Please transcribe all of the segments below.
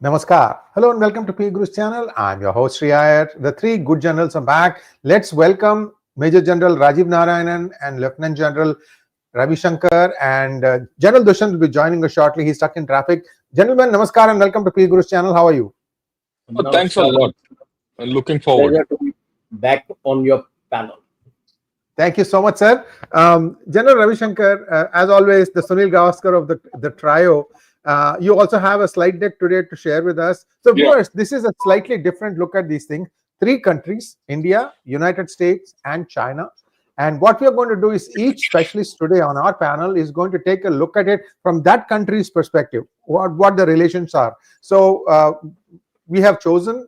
Namaskar. Hello and welcome to P Guru's channel. I'm your host Sree Iyer. The three good generals are back. Let's welcome Major General Rajiv Narayanan and Lieutenant General Ravi Shankar, and General Dushyant will be joining us shortly. He's stuck in traffic. Gentlemen, namaskar and welcome to P Guru's channel. How are you? Thanks a lot. I'm looking forward. Pleasure to be back on your panel. Thank you so much, sir. General Ravi Shankar, as always, the Sunil Gavaskar of the trio. You also have a slide deck today to share with us. So, viewers, this is a slightly different look at these things. Three countries: India, United States, and China. And what we are going to do is each specialist today on our panel is going to take a look at it from that country's perspective, what the relations are. So, we have chosen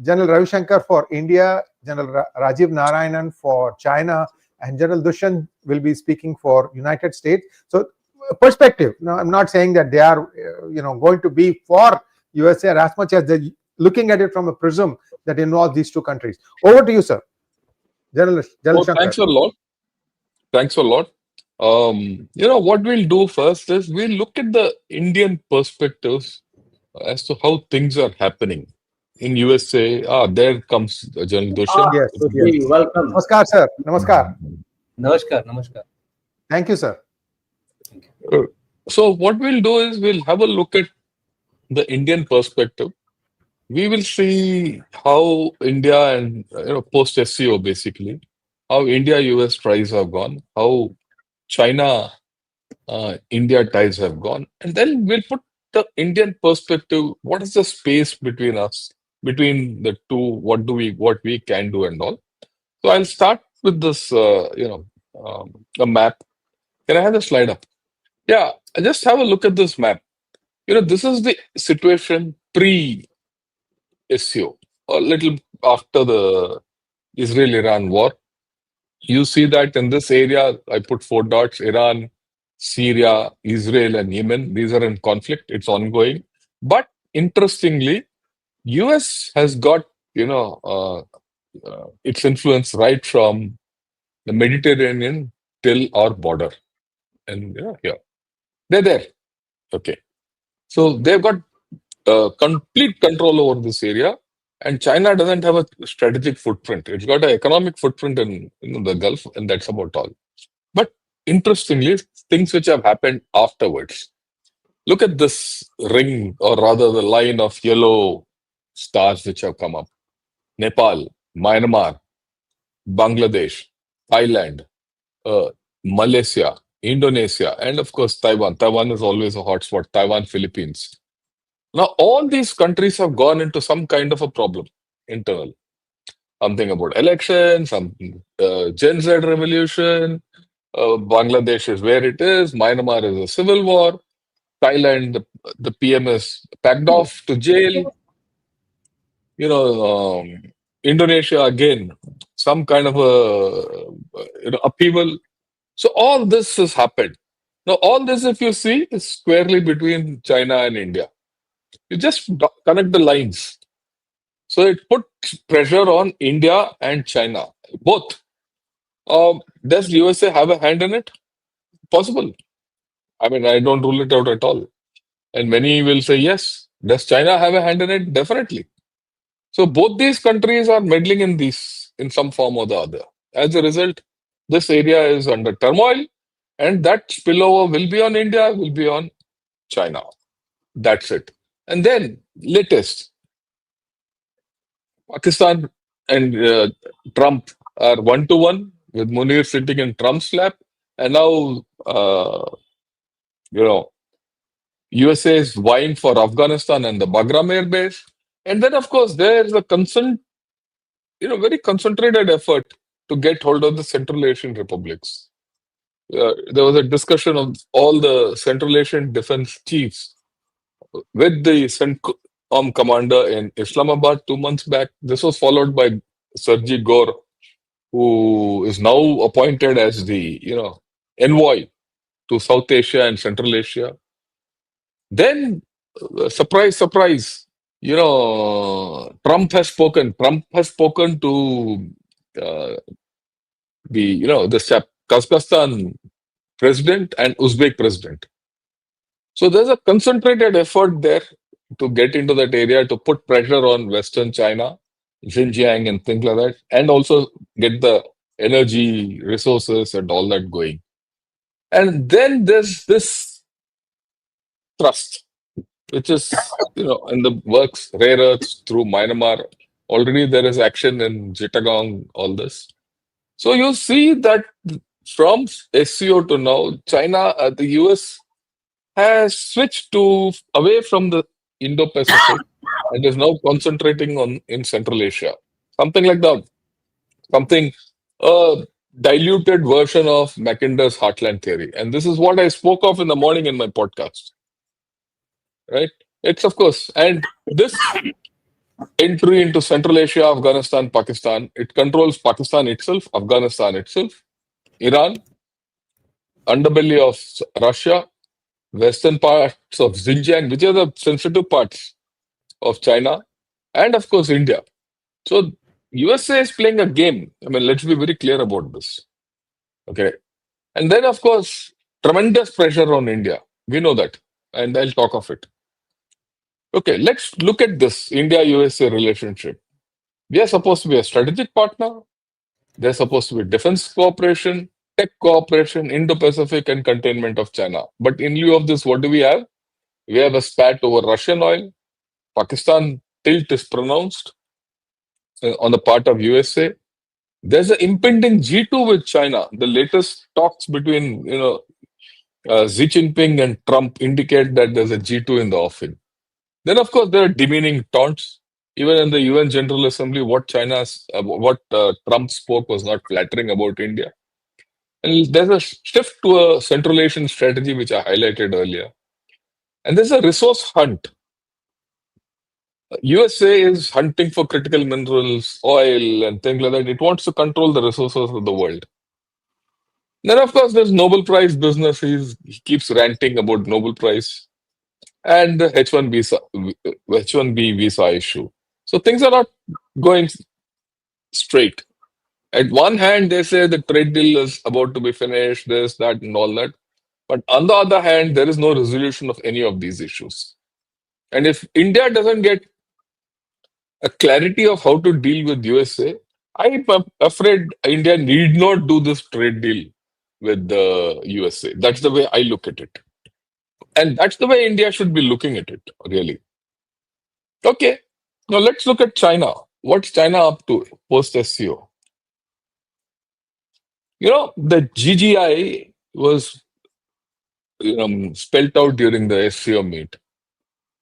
General Ravi Shankar for India, General Rajiv Narayanan for China, and General Dushyant will be speaking for United States. So, perspective. Now, I'm not saying that they are, going to be for USA as much as they're looking at it from a prism that involves these two countries. Over to you, sir. General Shankar. Thanks a lot. Thanks a lot. What we'll do first is we'll look at the Indian perspectives as to how things are happening in USA. There comes General Dushyant. Yes. Welcome. Namaskar, sir. Namaskar. Namaskar. Thank you, sir. So what we'll do is we'll have a look at the Indian perspective. We will see how India and post-SCO basically, how India-US ties have gone, how China-India ties have gone, and then we'll put the Indian perspective. What is the space between us, between the two? What we can do and all. So I'll start with this, a map. Can I have the slide up? Yeah, just have a look at this map. This is the situation pre-SCO, a little after the Israel-Iran war. You see that in this area, I put 4 dots: Iran, Syria, Israel, and Yemen. These are in conflict. It's ongoing. But interestingly, US has got, its influence right from the Mediterranean till our border. And here, they're there. Okay. So they've got complete control over this area. And China doesn't have a strategic footprint. It's got an economic footprint in the Gulf, and that's about all. But interestingly, things which have happened afterwards. Look at this ring, or rather the line of yellow stars which have come up. Nepal, Myanmar, Bangladesh, Thailand, Malaysia, Indonesia, and of course Taiwan. Taiwan is always a hotspot. Taiwan, Philippines. Now, all these countries have gone into some kind of a problem internal. Something about elections, something Gen Z revolution. Bangladesh is where it is. Myanmar is a civil war. Thailand, the PM is packed off to jail. Indonesia again, some kind of a upheaval. So all this has happened. Now, all this, if you see, is squarely between China and India. You just connect the lines. So it puts pressure on India and China, both. Does USA have a hand in it? Possible. I mean, I don't rule it out at all. And many will say yes. Does China have a hand in it? Definitely. So both these countries are meddling in these in some form or the other. As a result, this area is under turmoil, and that spillover will be on India, will be on China. That's it. And then, latest, Pakistan and Trump are 1-1 with Munir sitting in Trump's lap. And now, USA is vying for Afghanistan and the Bagram Air Base. And then, of course, there's a very concentrated effort to get hold of the Central Asian republics. There was a discussion of all the Central Asian defense chiefs with the CENTCOM commander in Islamabad 2 months back. This was followed by Sergey Gore, who is now appointed as the envoy to South Asia and Central Asia. Then, surprise, surprise, Trump has spoken. Trump has spoken to the Kazakhstan president and Uzbek president. So there's a concentrated effort there to get into that area to put pressure on Western China, Xinjiang, and things like that, and also get the energy resources and all that going. And then there's this thrust, which is in the works, rare earths through Myanmar. Already there is action in Chittagong, all this. So you see that from SCO to now, China, the US has switched to away from the Indo-Pacific and is now concentrating on in Central Asia. Something like that. Something a diluted version of Macinder's Heartland theory. And this is what I spoke of in the morning in my podcast. Right? It's of course, and this entry into Central Asia, Afghanistan, Pakistan, it controls Pakistan itself, Afghanistan itself, Iran, underbelly of Russia, western parts of Xinjiang, which are the sensitive parts of China, and of course India. So USA is playing a game. I mean, let's be very clear about this. Okay. And then of course, tremendous pressure on India. We know that. And I'll talk of it. Okay, let's look at this India-USA relationship. We are supposed to be a strategic partner. They're supposed to be defense cooperation, tech cooperation, Indo-Pacific, and containment of China. But in lieu of this, what do we have? We have a spat over Russian oil. Pakistan tilt is pronounced on the part of USA. There's an impending G2 with China. The latest talks between Xi Jinping and Trump indicate that there's a G2 in the offing. Then, of course, there are demeaning taunts. Even in the UN General Assembly, what Trump spoke was not flattering about India. And there's a shift to a Central Asian strategy, which I highlighted earlier. And there's a resource hunt. USA is hunting for critical minerals, oil, and things like that. It wants to control the resources of the world. Then, of course, there's Nobel Prize business. He keeps ranting about Nobel Prize and the H1B visa issue. So things are not going straight. At one hand, they say the trade deal is about to be finished, this, that, and all that. But on the other hand, there is no resolution of any of these issues. And if India doesn't get a clarity of how to deal with USA, I'm afraid India need not do this trade deal with the USA. That's the way I look at it. And that's the way India should be looking at it, really. Okay, now let's look at China. What's China up to post-SCO? The GGI was spelt out during the SCO meet.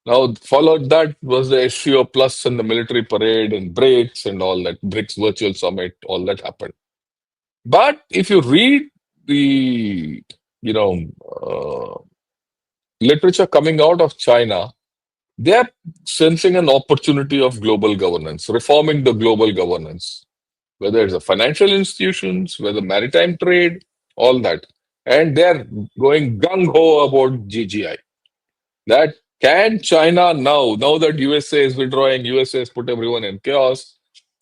Now, followed that was the SCO Plus and the military parade and BRICS and all that, BRICS Virtual Summit, all that happened. But if you read the, literature coming out of China, they are sensing an opportunity of global governance, reforming the global governance, whether it's the financial institutions, whether maritime trade, all that. And they're going gung-ho about GGI. That can China now that USA is withdrawing, USA has put everyone in chaos,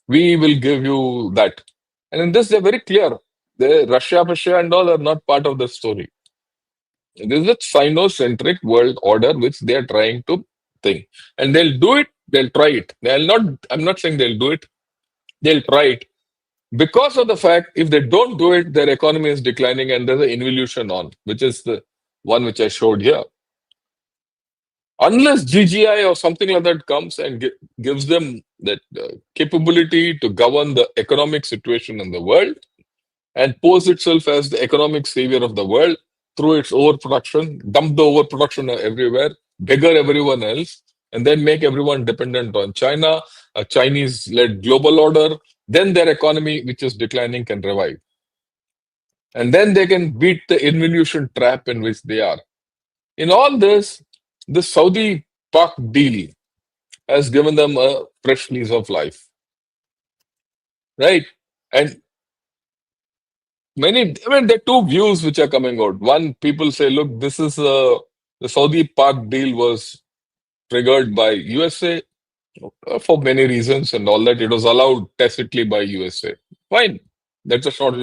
we will give you that. And in this, they're very clear. Russia, and all are not part of the story. This is a Sino-centric world order which they are trying to think. And they'll do it, they'll try it. I'm not saying they'll do it, they'll try it. Because of the fact, if they don't do it, their economy is declining and there's an involution on, which is the one which I showed here. Unless GGI or something like that comes and gives them that capability to govern the economic situation in the world and pose itself as the economic savior of the world through its overproduction, dump the overproduction everywhere, beggar everyone else, and then make everyone dependent on China, a Chinese-led global order, then their economy, which is declining, can revive. And then they can beat the involution trap in which they are. In all this, the Saudi-Pak deal has given them a fresh lease of life. Right? And there are two views which are coming out. One, people say, look, this is the Saudi-Pak deal was triggered by USA for many reasons and all that. It was allowed tacitly by USA. Fine. That's a short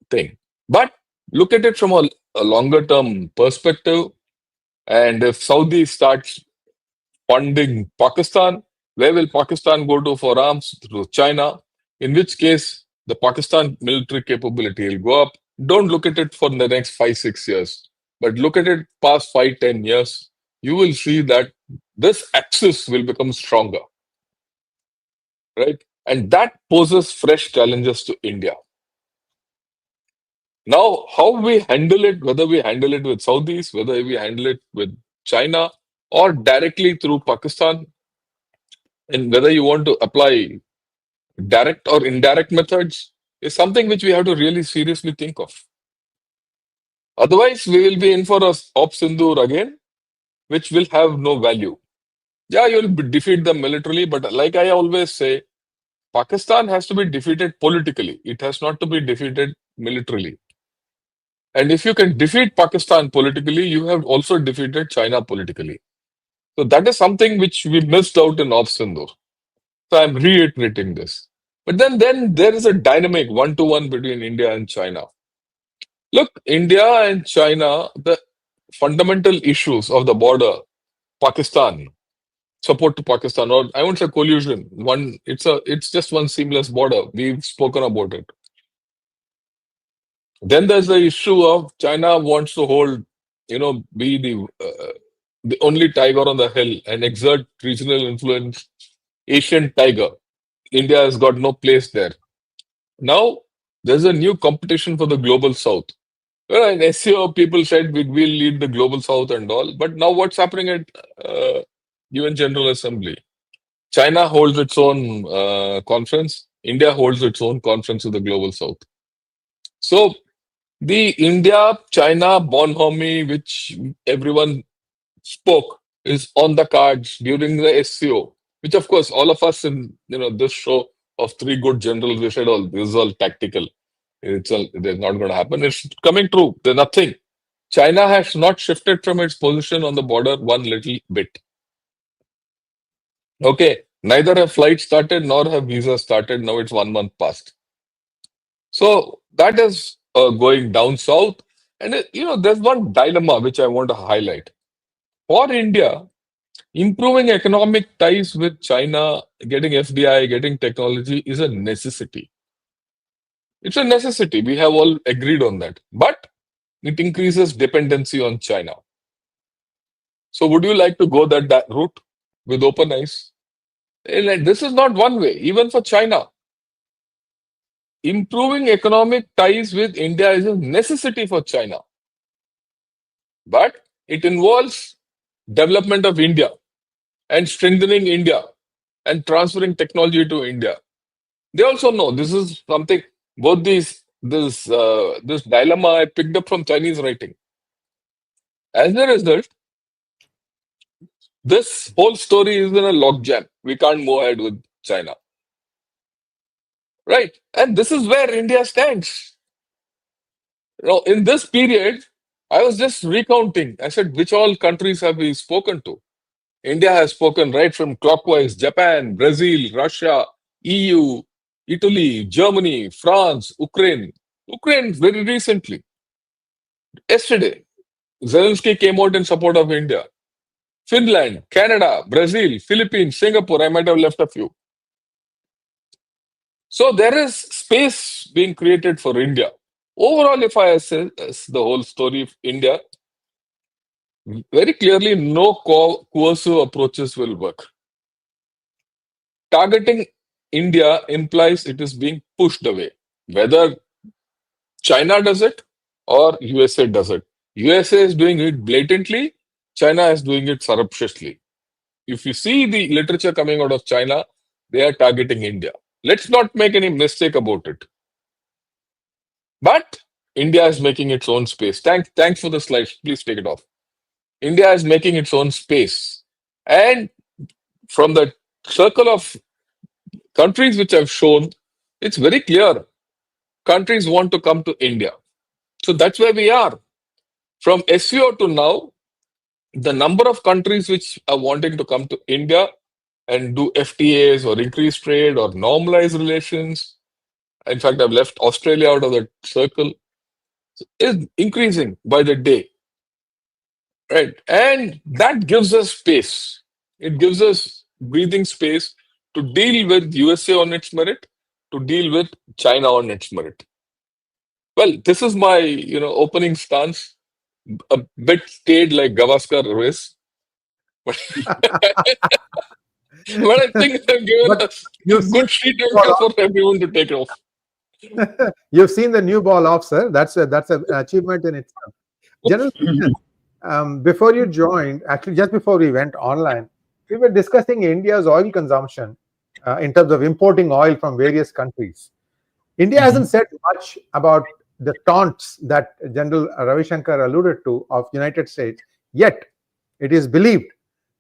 thing. But look at it from a longer term perspective. And if Saudi starts funding Pakistan, where will Pakistan go to for arms? Through China, in which case the Pakistan military capability will go up. Don't look at it for the next 5, 6 years, but look at it past 5, 10 years. You will see that this axis will become stronger, right? And that poses fresh challenges to India. Now, how we handle it, whether we handle it with Saudis, whether we handle it with China, or directly through Pakistan, and whether you want to apply direct or indirect methods, is something which we have to really seriously think of. Otherwise, we will be in for a Op Sindoor again, which will have no value. Yeah, you'll defeat them militarily, but like I always say, Pakistan has to be defeated politically. It has not to be defeated militarily. And if you can defeat Pakistan politically, you have also defeated China politically. So that is something which we missed out in Op Sindoor. So I'm reiterating this. But then there is a dynamic one-to-one between India and China. Look, India and China, the fundamental issues of the border, Pakistan, support to Pakistan, or I won't say collusion. It's just one seamless border. We've spoken about it. Then there's the issue of China wants to hold, be the only tiger on the hill and exert regional influence. Asian tiger. India has got no place there. Now there's a new competition for the global south. Well, in SCO, people said we will lead the global south and all. But now what's happening at UN General Assembly? China holds its own conference. India holds its own conference with the global south. So the India-China bonhomie, which everyone spoke, is on the cards during the SCO, which of course all of us in this show of three good generals, we said, "Oh, this is all tactical. It's not going to happen." It's coming true. There's nothing. China has not shifted from its position on the border one little bit. Okay, neither have flights started nor have visas started. Now it's 1 month past. So that is going down south. And there's one dilemma which I want to highlight. For India, improving economic ties with China, getting FDI, getting technology is a necessity. It's a necessity. We have all agreed on that. But it increases dependency on China. So would you like to go that route with open eyes? And this is not one way, even for China. Improving economic ties with India is a necessity for China. But it involves development of India and strengthening India and transferring technology to India. They also know this is something, both this dilemma I picked up from Chinese writing. As a result, this whole story is in a logjam. We can't move ahead with China. Right? And this is where India stands. In this period, I was just recounting. I said, which all countries have we spoken to? India has spoken right from clockwise: Japan, Brazil, Russia, EU, Italy, Germany, France, Ukraine. Ukraine very recently. Yesterday, Zelensky came out in support of India. Finland, Canada, Brazil, Philippines, Singapore. I might have left a few. So there is space being created for India. Overall, if I assess the whole story of India, very clearly no coercive approaches will work. Targeting India implies it is being pushed away. Whether China does it or USA does it. USA is doing it blatantly, China is doing it surreptitiously. If you see the literature coming out of China, they are targeting India. Let's not make any mistake about it. But India is making its own space. Thanks for the slides. Please take it off. India is making its own space. And from the circle of countries which I've shown, it's very clear. Countries want to come to India. So that's where we are. From SCO to now, the number of countries which are wanting to come to India and do FTAs or increase trade or normalize relations, in fact, I've left Australia out of that circle, is increasing by the day. right? And that gives us space. It gives us breathing space to deal with USA on its merit, to deal with China on its merit. Well, this is my opening stance. A bit stayed like Gavaskar race, but, but I think I've given But a you've seen good sheet the anchor for everyone to take off. you've seen the new ball off, sir. That's an achievement in itself. General, before you joined, actually, just before we went online, we were discussing India's oil consumption in terms of importing oil from various countries. India hasn't said much about the taunts that General Ravi Shankar alluded to of United States. Yet, it is believed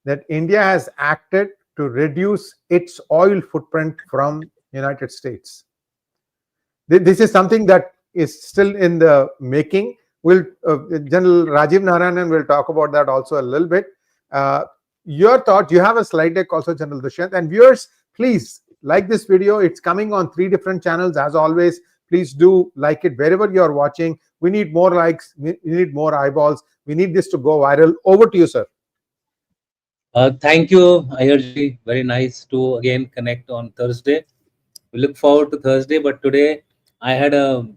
that India has acted to reduce its oil footprint from United States. This is something that is still in the making. Will General Rajiv Narayanan will talk about that also a little bit. Your thought, you have a slide deck also, General Dushyant, and viewers, please like this video. It's coming on 3 different channels as always. Please do like it wherever you are watching. We need more likes, we need more eyeballs, we need this to go viral. Over to you, sir. Thank you, Ayerji. Very nice to again connect on Thursday. We look forward to Thursday, but today I had a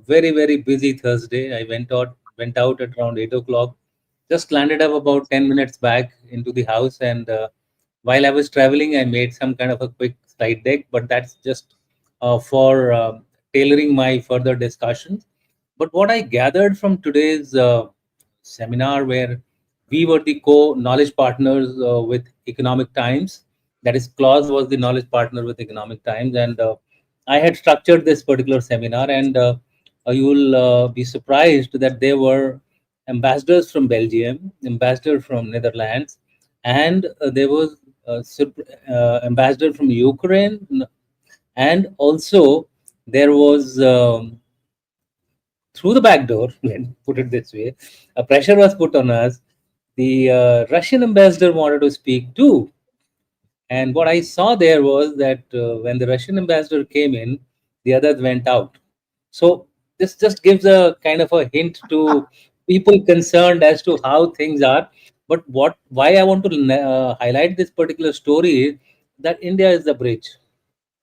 very very busy Thursday. I went out at around 8 o'clock. Just landed up about 10 minutes back into the house, and while I was traveling, I made some kind of a quick slide deck. But that's just for tailoring my further discussions. But what I gathered from today's seminar, where we were the co-knowledge partners with Economic Times, that is, Claus was the knowledge partner with Economic Times, and I had structured this particular seminar, and you will be surprised that there were ambassadors from Belgium, ambassador from Netherlands, and there was ambassador from Ukraine, and also there was through the back door, let's put it this way, a pressure was put on us. The Russian ambassador wanted to speak too. And what I saw there was that when the Russian ambassador came in, the others went out. So this just gives a kind of a hint to people concerned as to how things are. But why I want to highlight this particular story is that India is the bridge.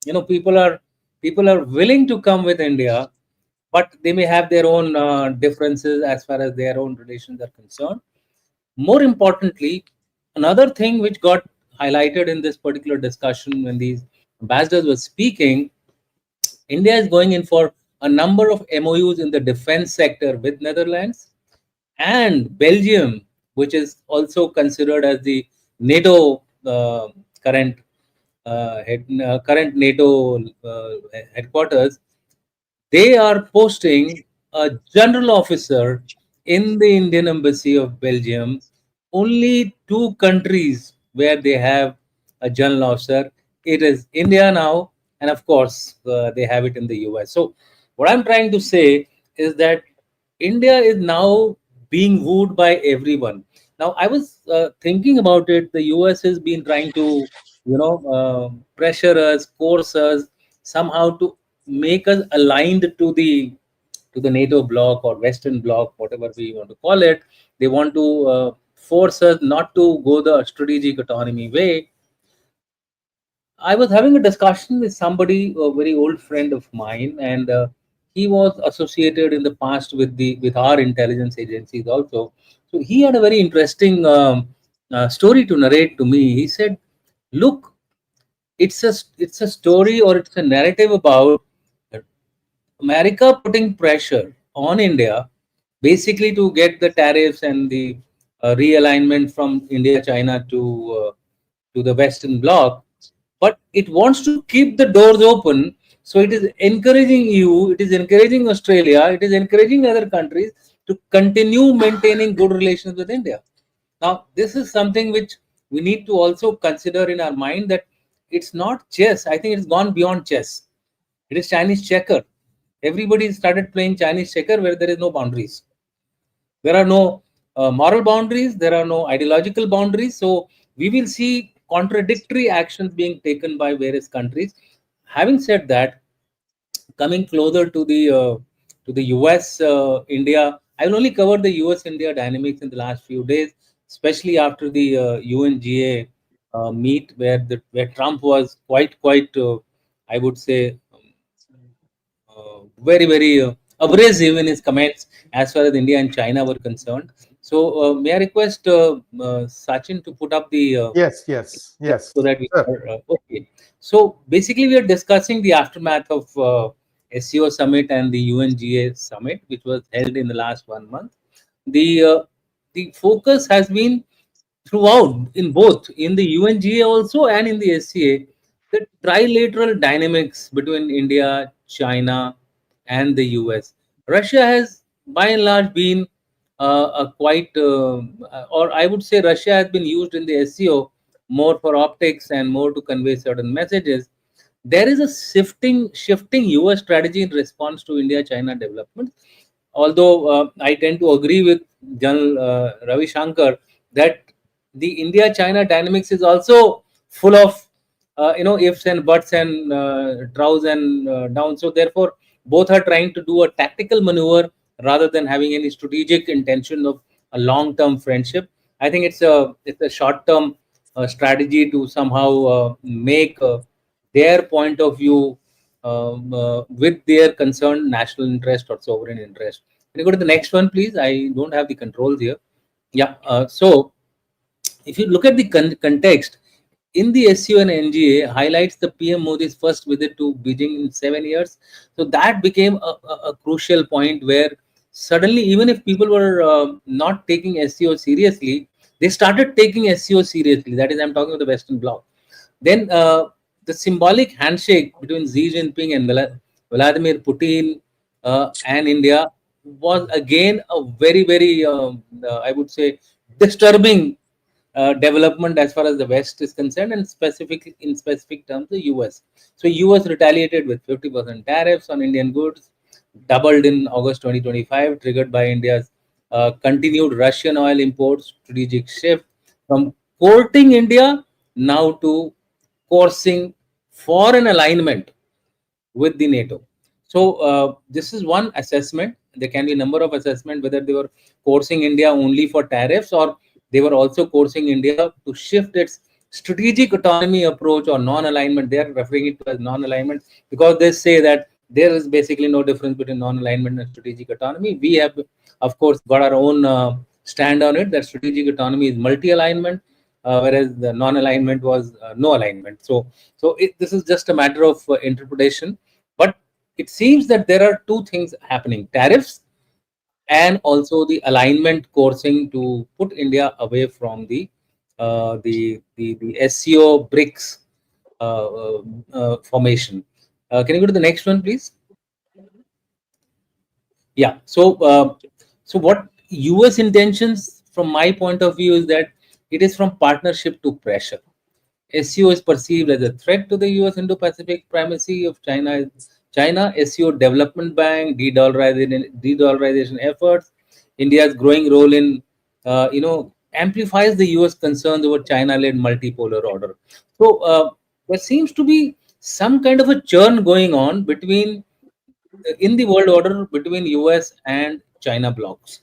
People are willing to come with India, but they may have their own differences as far as their own relations are concerned. More importantly, another thing which got highlighted in this particular discussion when these ambassadors were speaking, India is going in for a number of MOUs in the defense sector with Netherlands and Belgium, which is also considered as the NATO current current NATO headquarters. They are posting a general officer in the Indian Embassy of Belgium. Only 2 countries where they have a general officer. It is India now, and of course, they have it in the US. So, what I'm trying to say is that India is now being wooed by everyone. Now, I was thinking about it. The US has been trying to, pressure us, coerce us somehow to make us aligned to the NATO bloc or Western bloc, whatever we want to call it. They want to force us not to go the strategic autonomy way. I was having a discussion with somebody, a very old friend of mine, and he was associated in the past with the with our intelligence agencies also. So he had a very interesting story to narrate to me. He said, "Look, it's a story or it's a narrative about America putting pressure on India, basically to get the tariffs and the realignment from India, China to the Western bloc, but it wants to keep the doors open. So it is encouraging you, it is encouraging Australia, it is encouraging other countries to continue maintaining good relations with India. Now, this is something which we need to also consider in our mind that it's not chess. I think it's gone beyond chess. It is Chinese checker. Everybody started playing Chinese checker where there is no boundaries. There are no moral boundaries. There are no ideological boundaries. So we will see contradictory actions being taken by various countries. Having said that, coming closer to the US, India, I will only cover the US-India dynamics in the last few days, especially after the UNGA meet, where Trump was quite, I would say, very abrasive in his comments as far as India and China were concerned. So, may I request Sachin to put up the Yes, yes, yeah, yes, so that we sir. are okay. So basically, we are discussing the aftermath of SCO summit and the UNGA summit, which was held in the last 1 month. The focus has been throughout in both in the UNGA also and in the SCA, the trilateral dynamics between India, China, and the US. Russia has by and large been a quite, or I would say, Russia has been used in the SCO more for optics and more to convey certain messages. There is a shifting US strategy in response to India China development. Although I tend to agree with Gen Ravi Shankar that the India China dynamics is also full of ifs and buts and troughs and downs. So therefore, both are trying to do a tactical maneuver rather than having any strategic intention of a long term friendship. I think it's a short term strategy to somehow make their point of view with their concerned national interest or sovereign interest. Can you go to the next one, please? I don't have the controls here. Yeah. So if you look at the context, in the SCO and NGA highlights the PM Modi's first visit to Beijing in 7 years. So that became a crucial point where suddenly, even if people were not taking SCO seriously, they started taking SCO seriously. That is, I'm talking about the Western Bloc. Then the symbolic handshake between Xi Jinping and Vladimir Putin and India was again a very, I would say, disturbing development as far as the West is concerned, and in specific terms, the US. So US retaliated with 50% tariffs on Indian goods, doubled in August 2025, triggered by India's continued Russian oil imports, strategic shift from courting India now to coursing for an alignment with the NATO. So this is one assessment. There can be a number of assessment whether they were coursing India only for tariffs or they were also coursing India to shift its strategic autonomy approach or non-alignment. They are referring it to as non-alignment because they say that there is basically no difference between non-alignment and strategic autonomy. We have, of course, got our own stand on it. That strategic autonomy is multi-alignment, whereas the non-alignment was no alignment. So this is just a matter of interpretation. But it seems that there are two things happening: tariffs and also the alignment coursing to put India away from the SCO BRICS formation. Can you go to the next one, please? Yeah. So what US intentions, from my point of view, is that it is from partnership to pressure. SCO is perceived as a threat to the US Indo-Pacific primacy of China. SCO Development Bank, de-dollarization efforts, India's growing role in, amplifies the US concerns over China-led multipolar order. So there seems to be some kind of a churn going on between in the world order between US and China blocks.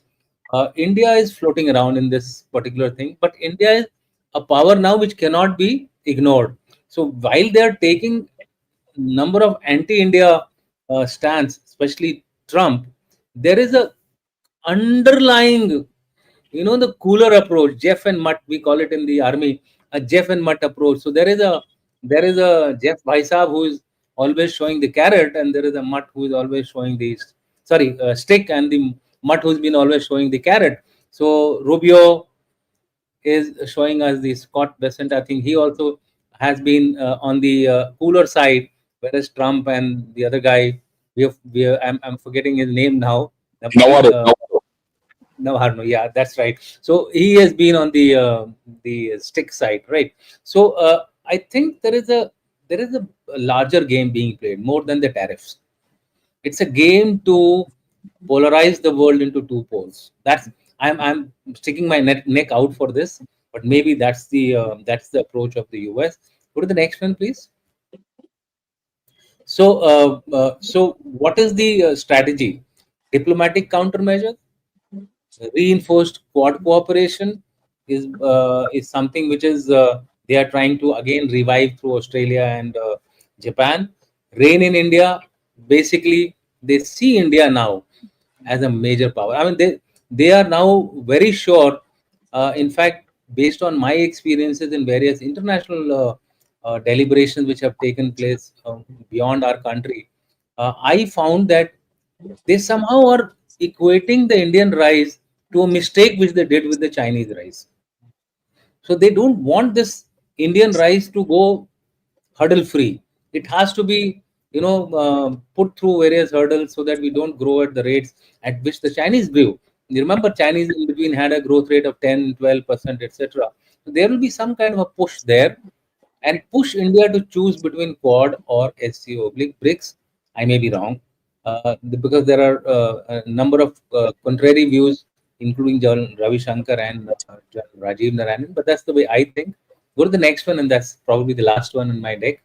India is floating around in this particular thing, but India is a power now which cannot be ignored. So while they are taking number of anti-India stance, especially Trump, there is a underlying, the cooler approach, Jeff and Mutt, we call it in the army, a Jeff and Mutt approach. So there is a Jeff Baisab who is always showing the carrot, and there is a Mutt who is always showing the stick, and the Mutt who's been always showing the carrot. So Rubio is showing us the Scott Bessent. I think he also has been on the cooler side, whereas Trump and the other guy, I'm forgetting his name now. Navarro. Navarro, yeah, that's right. So he has been on the stick side, right? So I think there is a larger game being played more than the tariffs. It's a game to polarize the world into two poles. I'm sticking my neck out for this, but maybe that's the approach of the US. Go to the next one, please. So what is the strategy? Diplomatic countermeasure, Reinforced Quad cooperation is something which is they are trying to again revive through Australia and Japan. Reign in India, basically they see India now as a major power. I mean, they are now very sure. In fact, based on my experiences in various international deliberations which have taken place beyond our country, I found that they somehow are equating the Indian rice to a mistake which they did with the Chinese rice. So they don't want this Indian rice to go hurdle free. It has to be, put through various hurdles so that we don't grow at the rates at which the Chinese grew. You remember, Chinese in between had a growth rate of 10, 12%, etc. So there will be some kind of a push there and push India to choose between Quad or SCO BRICS. I may be wrong because there are a number of contrary views, including Gen Ravi Shankar and Gen Rajiv Narayanan. But that's the way I think. Go to the next one, and that's probably the last one in my deck.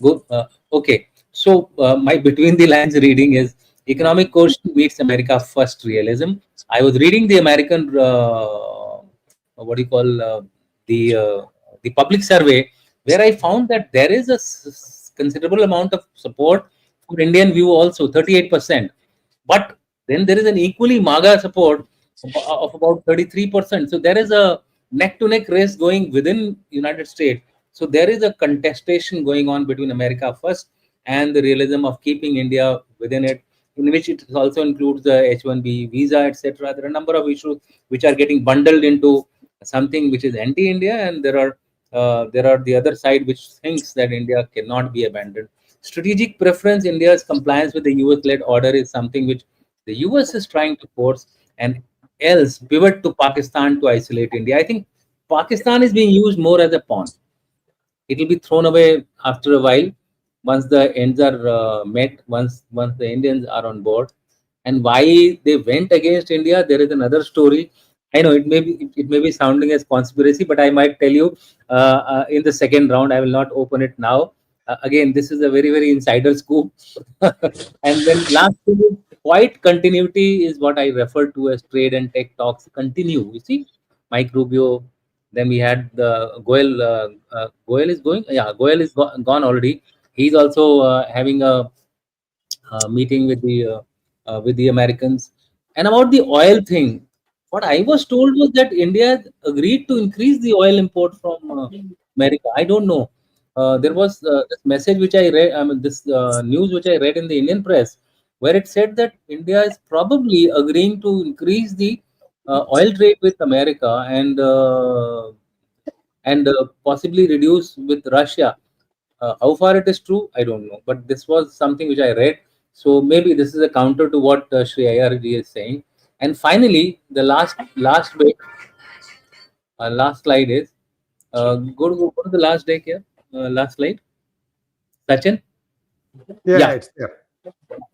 Go. Okay. So my between the lines reading is economic quotient meets America first realism. I was reading the American what do you call the public survey where I found that there is a considerable amount of support for Indian view also 38%, but then there is an equally MAGA support of about 33%. So there is a neck to neck race going within United States. So there is a contestation going on between America first and the realism of keeping India within it, in which it also includes the H-1B visa, etc. There are a number of issues which are getting bundled into something which is anti-India, and there are the other side which thinks that India cannot be abandoned. Strategic preference, India's compliance with the US-led order is something which the US is trying to force, and else pivot to Pakistan to isolate India. I think Pakistan is being used more as a pawn. It will be thrown away after a while once the ends are met, once the Indians are on board. And why they went against India, there is another story. I know it may be sounding as conspiracy, but I might tell you in the second round. I will not open it now. Again, this is a very very insider scoop. And then last thing is quiet continuity is what I refer to as trade and tech talks continue. You see, Mike Rubio, then we had the Goel. Goel is going. Yeah, Goel is gone already. He's also having a meeting with the Americans. And about the oil thing, what I was told was that India agreed to increase the oil import from America. I don't know. There was this message which I read. I mean, this news which I read in the Indian press, where it said that India is probably agreeing to increase the oil trade with America and possibly reduce with Russia. How far it is true, I don't know. But this was something which I read. So maybe this is a counter to what Sree Iyer is saying. And finally, the last bit, last slide is go to the last deck here. Last slide, Sachin. Yeah, it's there.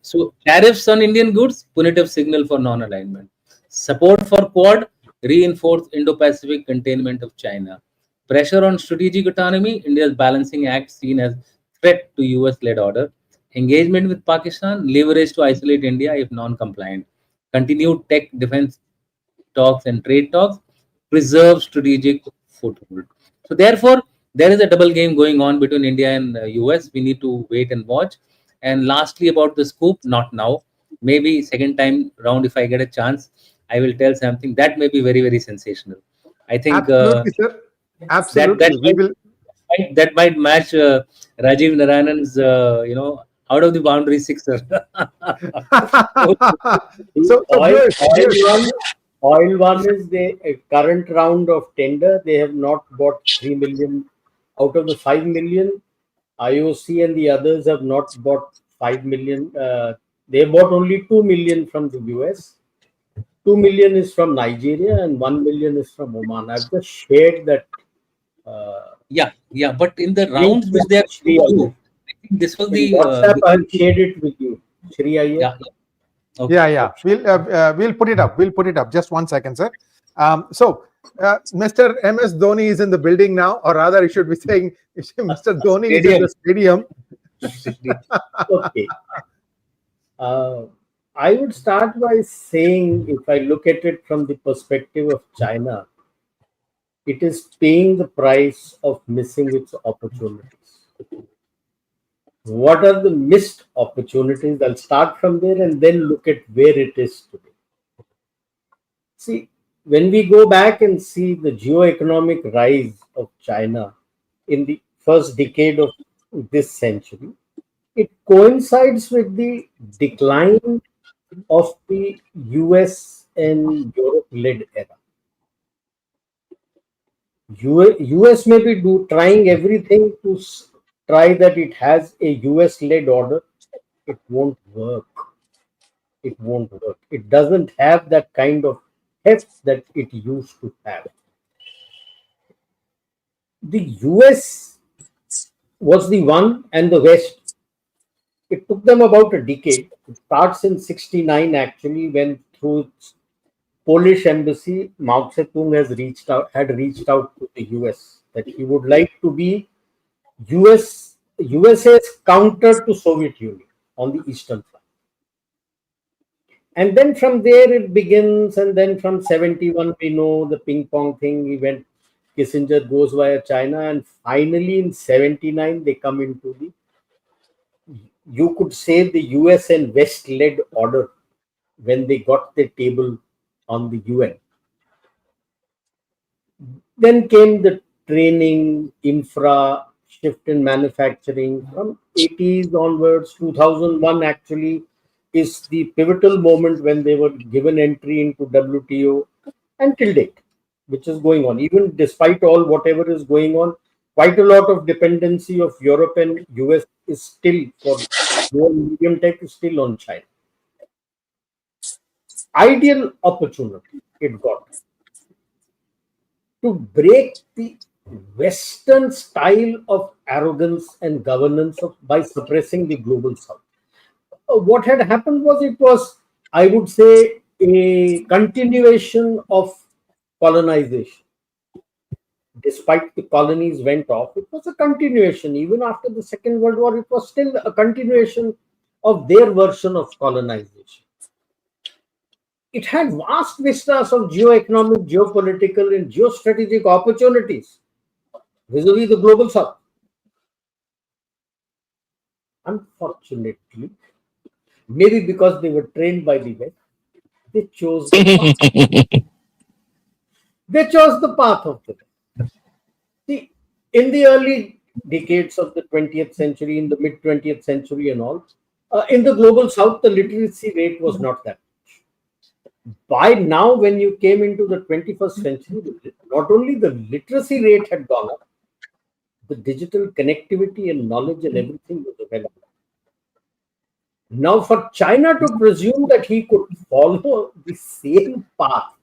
So tariffs on Indian goods, punitive signal for non-alignment. Support for Quad, reinforce Indo-Pacific containment of China. Pressure on strategic autonomy, India's balancing act seen as threat to US-led order. Engagement with Pakistan, leverage to isolate India if non-compliant. Continued tech defense talks and trade talks, preserve strategic foothold. So therefore, there is a double game going on between India and US. We need to wait and watch. And lastly, about the scoop, not now. Maybe second time round, if I get a chance, I will tell something that may be very, very sensational. I think Absolutely, sir. Absolutely. that might match Rajiv Narayanan's, out of the boundary sixer. So oil one is the current round of tender. They have not bought 3 million out of the 5 million. IOC and the others have not bought 5 million. They bought only 2 million from the US. 2 million is from Nigeria and 1 million is from Oman. I've just shared that. Yeah. But in the rounds which they are Sree Iyer. I think this was In the WhatsApp, I'll share it with you. Sree Iyer. yeah. Okay. Yeah. We'll put it up. We'll put it up. Just 1 second, sir. So Mr. MS Dhoni is in the building now, or rather, I should be saying Mr. Dhoni is in the stadium. Okay. I would start by saying, if I look at it from the perspective of China, it is paying the price of missing its opportunities. What are the missed opportunities? I'll start from there and then look at where it is today. See, when we go back and see the geo-economic rise of China in the first decade of this century, it coincides with the decline of the US and Europe led era. US may be trying everything to try that it has a US led order. It won't work. It won't work. It doesn't have that kind of heft that it used to have. The US was the one, and the West, it took them about a decade. It starts in 69 actually, when through its Polish embassy, Mao Zedong had reached out to the US that he would like to be USA's counter to Soviet Union on the Eastern Front. And then from there it begins, and then from 71 we know the ping pong thing. He went, Kissinger goes via China, and finally in 79 they come into the, you could say, the US and West led order when they got the table on the UN. Then came the training, infra, shift in manufacturing from 80s onwards. 2001 actually is the pivotal moment when they were given entry into WTO until date, which is going on. Even despite all whatever is going on, quite a lot of dependency of Europe and US is still, for low and medium tech, is still on China. Ideal opportunity it got to break the Western style of arrogance and governance by suppressing the global South. What had happened was, it was, I would say, a continuation of colonization. Despite the colonies went off, it was a continuation. Even after the Second World War, it was still a continuation of their version of colonization. It had vast vistas of geo-economic, geopolitical, and geostrategic opportunities vis-a-vis the global South. Unfortunately, maybe because they were trained by the West, they chose the path. They chose the path of the West. See, in the early decades of the 20th century, in the mid 20th century, and all, in the global South, the literacy rate was not that. By now, when you came into the 21st century, not only the literacy rate had gone up, the digital connectivity and knowledge and everything was available. Now, for China to presume that he could follow the same path,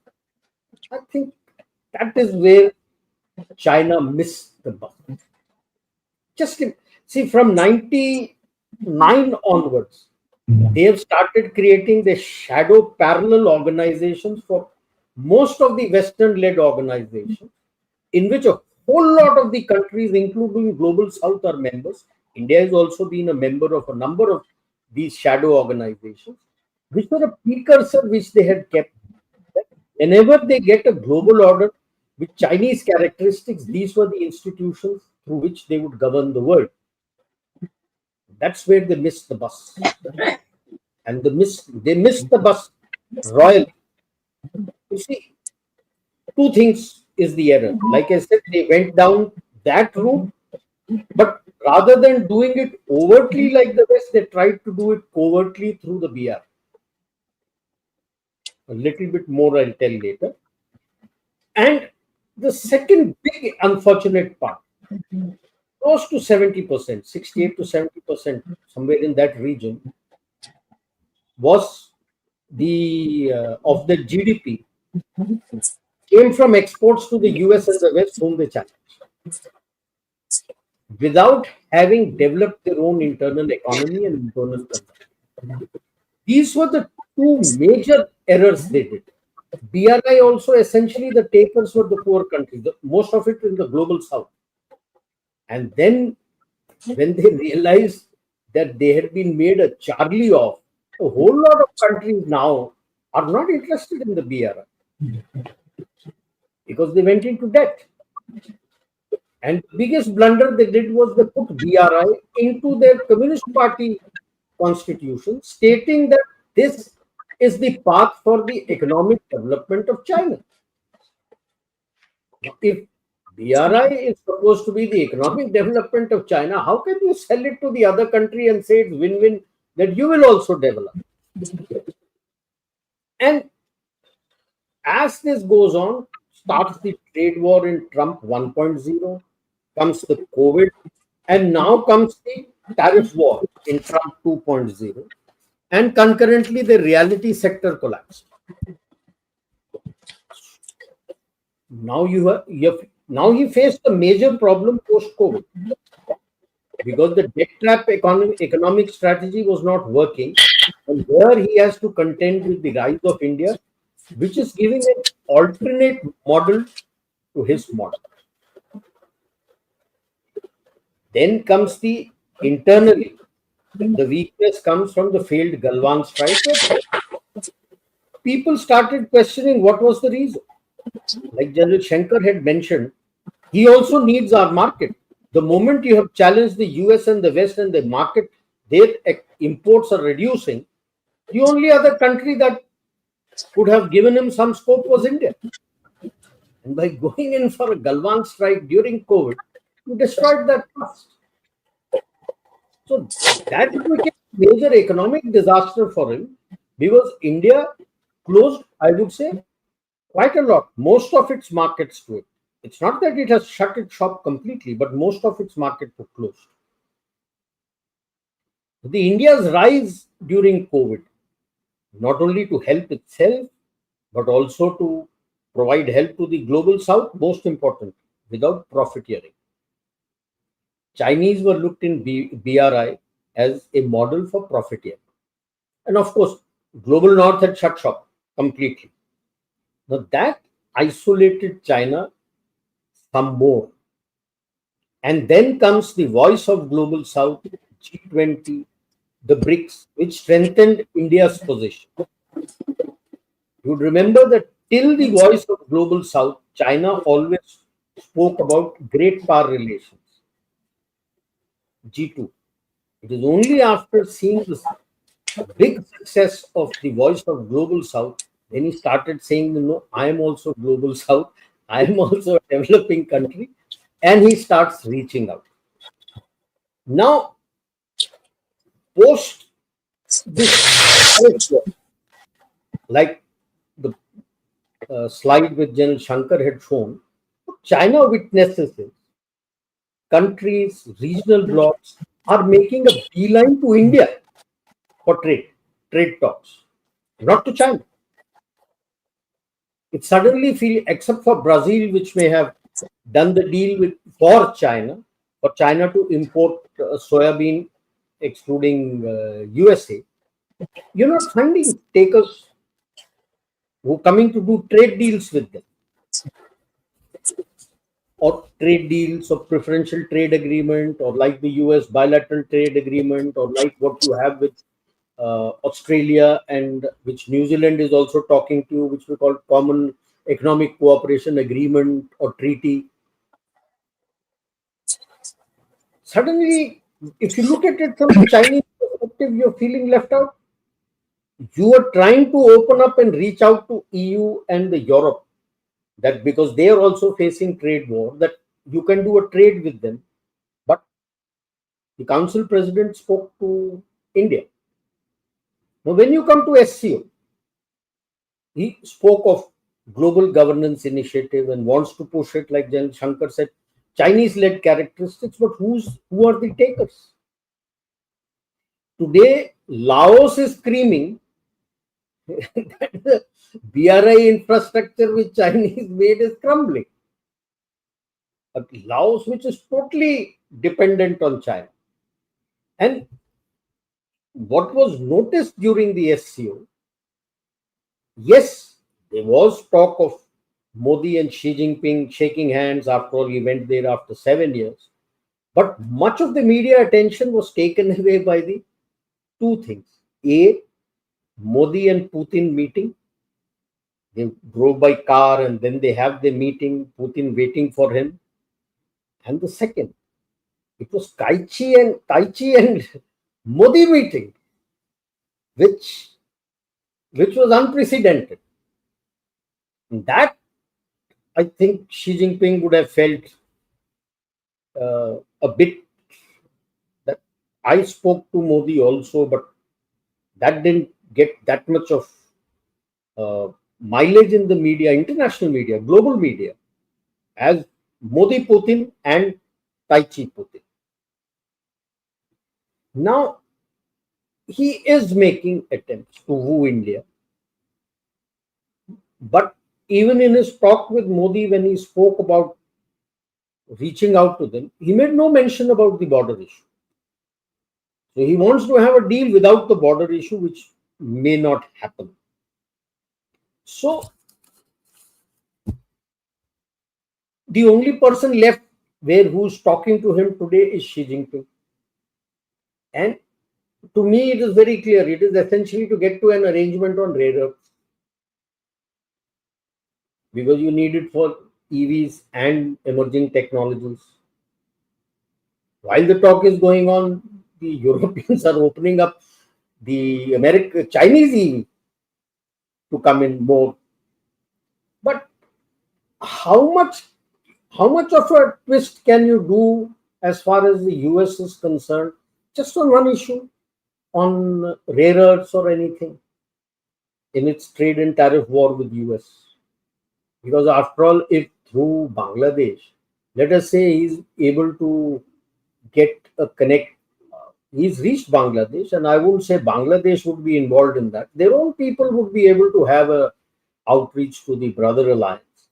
I think that is where China missed the bus. Just see, from 99 onwards, they have started creating the shadow parallel organizations for most of the Western-led organizations, in which a whole lot of the countries, including Global South, are members. India has also been a member of a number of these shadow organizations, which were a precursor which they had kept. Whenever they get a global order with Chinese characteristics, these were the institutions through which they would govern the world. That's where they missed the bus. And they missed the bus royally. You see, two things is the error. Like I said, they went down that route, but rather than doing it overtly like the West, they tried to do it covertly through the BR. A little bit more I'll tell later. And the second big unfortunate part, close to 70%, 68 to 70%, somewhere in that region, was the of the GDP came from exports to the US and the West, whom they challenged, without having developed their own internal economy and internal consumption. These were the two major errors they did. BRI also, essentially, the takers were the poor countries, most of it in the global South. And then, when they realized that they had been made a Charlie of A whole lot of countries now are not interested in the BRI because they went into debt. And the biggest blunder they did was they put BRI into their Communist Party constitution, stating that this is the path for the economic development of China. If BRI is supposed to be the economic development of China, how can you sell it to the other country and say it's win-win that you will also develop? And as this goes on, starts the trade war in Trump 1.0, comes the COVID, and now comes the tariff war in Trump 2.0, and concurrently the reality sector collapse. Now now he faced a major problem post-COVID because the debt trap economic strategy was not working, and here he has to contend with the rise of India, which is giving an alternate model to his model. Then comes the internally, the weakness comes from the failed Galwan strike. People started questioning what was the reason. Like General Shankar had mentioned, he also needs our market. The moment you have challenged the US and the West and the market, their imports are reducing. The only other country that could have given him some scope was India. And by going in for a Galwan strike during COVID, you destroyed that trust. So that became a major economic disaster for him because India closed, I would say, quite a lot, most of its markets to it. It's not that it has shut its shop completely, but most of its markets were closed. The India's rise during COVID, not only to help itself, but also to provide help to the global south, most important, without profiteering. Chinese were looked in BRI as a model for profiteering. And of course, global north had shut shop completely. Now that isolated China some more. And then comes the voice of global south, G20, the BRICS, which strengthened India's position. You would remember that till the voice of global south, China always spoke about great power relations. G2. It is only after seeing the big success of the voice of global south, then he started saying, no, I am also global south, I am also a developing country, and he starts reaching out. Now, post this, like the slide with General Shankar had shown, China witnesses it. Countries, regional blocs are making a beeline to India for trade talks, not to China. It suddenly feels, except for Brazil, which may have done the deal for China to import soybean, excluding USA, you're not finding takers who are coming to do trade deals with them, or trade deals or preferential trade agreement, or like the US bilateral trade agreement, or like what you have with Australia, and which New Zealand is also talking to, which we call Common Economic Cooperation Agreement or Treaty. Suddenly, if you look at it from the Chinese perspective, you're feeling left out. You are trying to open up and reach out to EU and the Europe, that because they are also facing trade war, that you can do a trade with them. But the council president spoke to India. Now, when you come to SCO, he spoke of global governance initiative and wants to push it, like General Shankar said, Chinese-led characteristics, but who are the takers? Today, Laos is screaming that the BRI infrastructure which Chinese made is crumbling. But Laos, which is totally dependent on China. And what was noticed during the SCO, yes, there was talk of Modi and Xi Jinping shaking hands. After all, he went there after 7 years. But much of the media attention was taken away by the two things. A, Modi and Putin meeting. They drove by car and then they have the meeting, Putin waiting for him. And the second, it was Tai Chi and Modi meeting, which was unprecedented. And that I think Xi Jinping would have felt a bit that I spoke to Modi also, but that didn't get that much of mileage in the media, international media, global media, as Modi Putin and Tai Chi Putin. Now, he is making attempts to woo India. But even in his talk with Modi, when he spoke about reaching out to them, he made no mention about the border issue. So he wants to have a deal without the border issue, which may not happen. So the only person left who's talking to him today is Xi Jinping. And to me, it is very clear. It is essentially to get to an arrangement on rare earths, because you need it for EVs and emerging technologies. While the talk is going on, the Europeans are opening up the Chinese EV to come in more. But how much of a twist can you do as far as the US is concerned, just on one issue, on rare earths or anything, in its trade and tariff war with US? Because after all, if through Bangladesh, let us say he's able to get a connect, he's reached Bangladesh, and I wouldn't say Bangladesh would be involved in that. Their own people would be able to have a outreach to the Brother Alliance,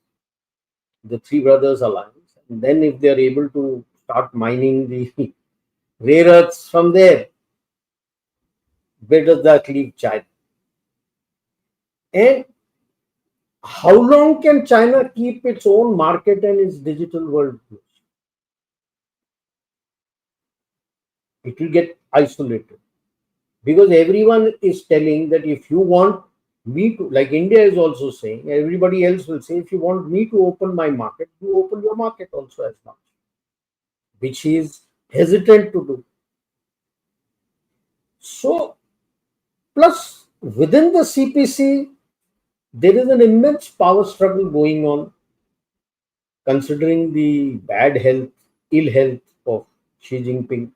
the Three Brothers Alliance. And then if they're able to start mining the rare earths from there, where does that leave China? And how long can China keep its own market and its digital world closed? It will get isolated, because everyone is telling that if you want me to, like India is also saying, everybody else will say, if you want me to open my market, you open your market also as much, which he is hesitant to do. So, plus within the CPC, there is an immense power struggle going on, considering the ill health of Xi Jinping.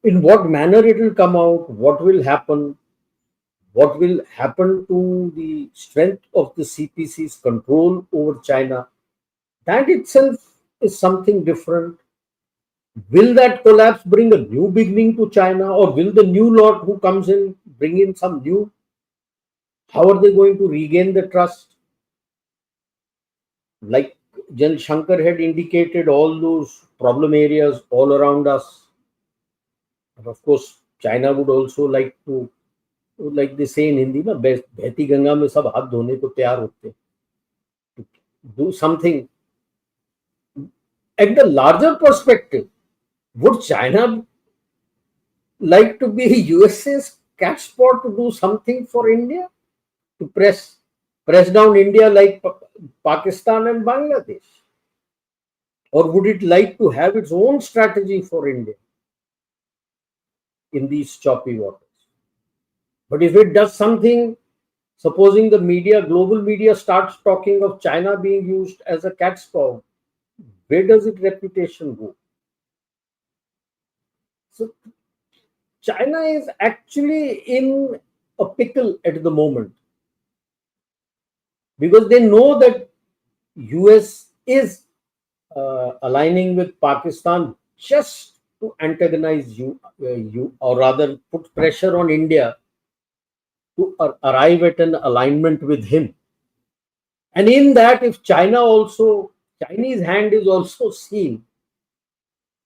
In what manner it will come out, what will happen to the strength of the CPC's control over China, that itself is something different. Will that collapse bring a new beginning to China, or will the new lot who comes in bring in some new? How are they going to regain the trust? Like Gen Shankar had indicated, all those problem areas all around us. And of course, China would also like to, like they say in Hindi, बहती गंगा में सब हाथ धोने को तैयार होते, to do something. At the larger perspective, would China like to be USA's catchpot to do something for India, to press down India like Pakistan and Bangladesh? Or would it like to have its own strategy for India in these choppy waters? But if it does something, supposing the media, global media, starts talking of China being used as a cat's paw, where does its reputation go? So China is actually in a pickle at the moment, because they know that US is aligning with Pakistan just to antagonize you, or rather put pressure on India to arrive at an alignment with him. And in that, if Chinese hand is also seen,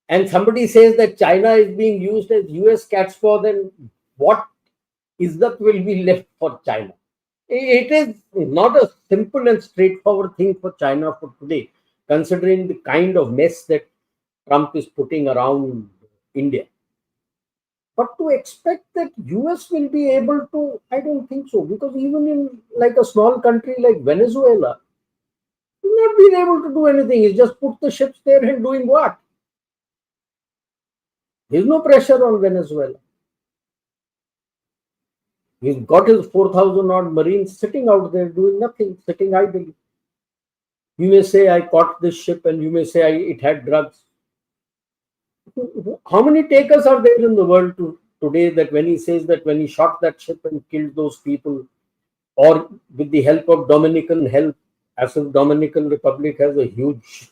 and somebody says that China is being used as US cat's paw, then what is that will be left for China? It is not a simple and straightforward thing for China for today, considering the kind of mess that Trump is putting around India. But to expect that US will be able to, I don't think so. Because even in like a small country like Venezuela, he's not been able to do anything. He's just put the ships there and doing what? There's no pressure on Venezuela. He's got his 4,000 odd Marines sitting out there doing nothing, sitting idly. You may say, I caught this ship, and you may say it had drugs. How many takers are there in the world today that when he says that when he shot that ship and killed those people, or with the help of Dominican help, as if Dominican Republic has a huge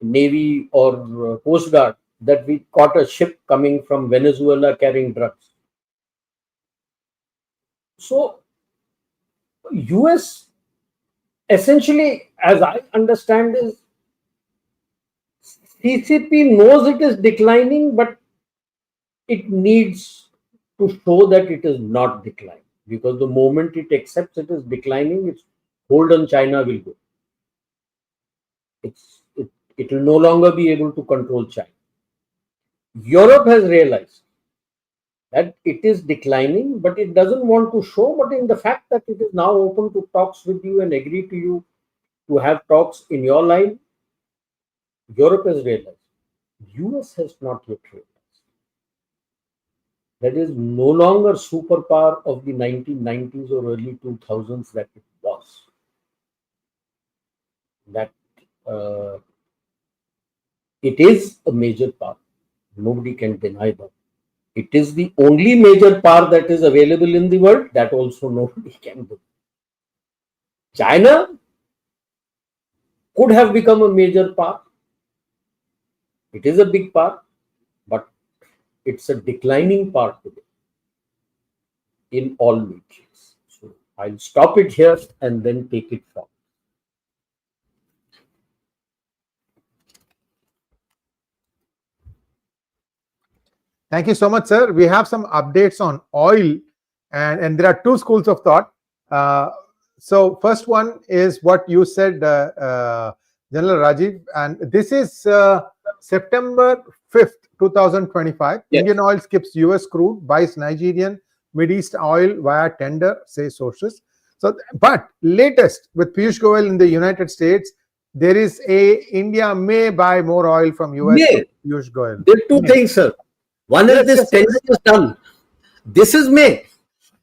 navy or coast guard, that we caught a ship coming from Venezuela carrying drugs. So US essentially, as I understand, is CCP knows it is declining, but it needs to show that it is not declining. Because the moment it accepts it is declining, its hold on China will go. It will no longer be able to control China. Europe has realized that it is declining, but it doesn't want to show. But in the fact that it is now open to talks with you and agree to you to have talks in your line, Europe has realized. US has not yet realized. That is no longer superpower of the 1990s or early 2000s that it was. That it is a major power. Nobody can deny that. It is the only major power that is available in the world. That also nobody can do. China could have become a major power. It is a big power, but it's a declining power today in all regions. So I'll stop it here and then take it from. Thank you so much, sir. We have some updates on oil, and there are two schools of thought. So first one is what you said, General Rajiv, and this is September 5th, 2025. Yes. Indian oil skips US crude, buys Nigerian, Mideast oil via tender, say sources. So, but latest with Piyush Goyal in the United States, there is India may buy more oil from US. Piyush Goyal. There are two things, sir. One is this tender is done. This is May.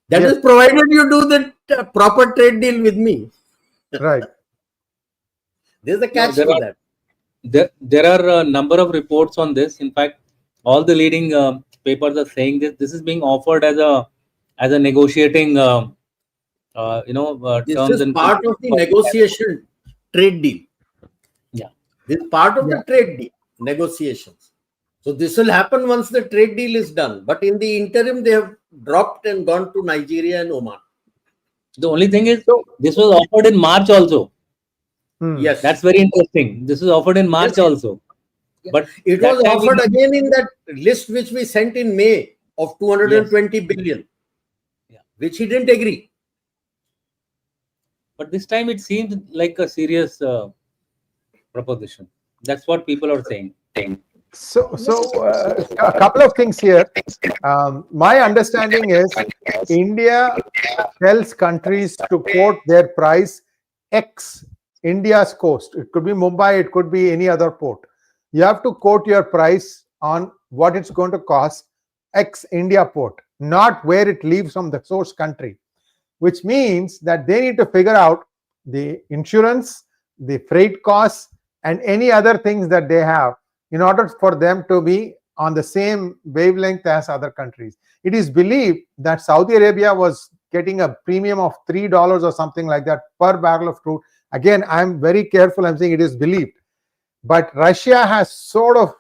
That is provided you do the proper trade deal with me. Right. There's a catch to that. There are a number of reports on this. In fact, all the leading papers are saying this. This is being offered as a negotiating, this is part of the negotiation trade deal. Yeah. This is part of the trade deal negotiations. So this will happen once the trade deal is done. But in the interim, they have dropped and gone to Nigeria and Oman. The only thing is, this was offered in March also. Yes. That's very interesting. This was offered in March also. But it was offered again in that list which we sent in May of 220 billion, which he didn't agree. But this time it seems like a serious proposition. That's what people are saying. So a couple of things here. My understanding is India tells countries to quote their price X India's coast. It could be Mumbai, it could be any other port. You have to quote your price on what it's going to cost X India port, not where it leaves from the source country, which means that they need to figure out the insurance, the freight costs, and any other things that they have in order for them to be on the same wavelength as other countries. It is believed that Saudi Arabia was getting a premium of $3 or something like that per barrel of crude. Again, I'm very careful. I'm saying it is believed. But Russia has sort of